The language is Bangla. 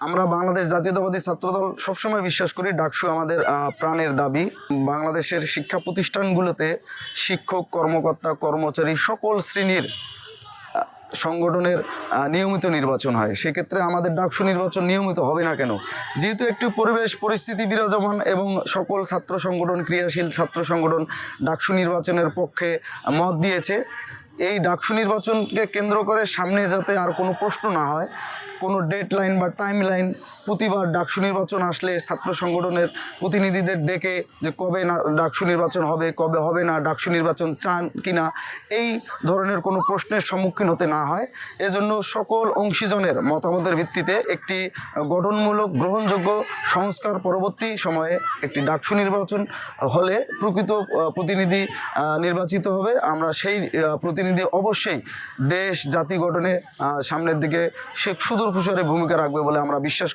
আমরা বাংলাদেশ জাতীয়তাবাদী ছাত্রদল সবসময় বিশ্বাস করি ডাকসু আমাদের প্রাণের দাবি। বাংলাদেশের শিক্ষা প্রতিষ্ঠানগুলোতে শিক্ষক, কর্মকর্তা, কর্মচারী সকল শ্রেণীর সংগঠনের নিয়মিত নির্বাচন হয়। সেক্ষেত্রে আমাদের ডাকসু নির্বাচন নিয়মিত হবে না কেন? যেহেতু একটি পরিবেশ পরিস্থিতি বিরাজমান এবং সকল ছাত্র সংগঠন, ক্রিয়াশীল ছাত্র সংগঠন ডাকসু নির্বাচনের পক্ষে মত দিয়েছে। এই ডাকসু নির্বাচনকে কেন্দ্র করে সামনে যাতে আর কোনো প্রশ্ন না হয়, কোনো ডেডলাইন বা টাইম লাইন প্রতিবার ডাকসু নির্বাচন আসলে ছাত্র সংগঠনের প্রতিনিধিদের ডেকে যে কবে না ডাকসু নির্বাচন হবে, কবে হবে না, ডাকসু নির্বাচন চান কি না, এই ধরনের কোনো প্রশ্নের সম্মুখীন হতে না হয়, এজন্য সকল অংশীজনের মতামতের ভিত্তিতে একটি গঠনমূলক গ্রহণযোগ্য সংস্কার পরবর্তী সময়ে একটি ডাকসু নির্বাচন হলে প্রকৃত প্রতিনিধি নির্বাচিত হবে। আমরা সেই প্রতিনিধি অবশ্যই দেশ জাতি গঠনে সামনের দিকে সে সুদূর প্রসারে ভূমিকা রাখবে বলে আমরা বিশ্বাস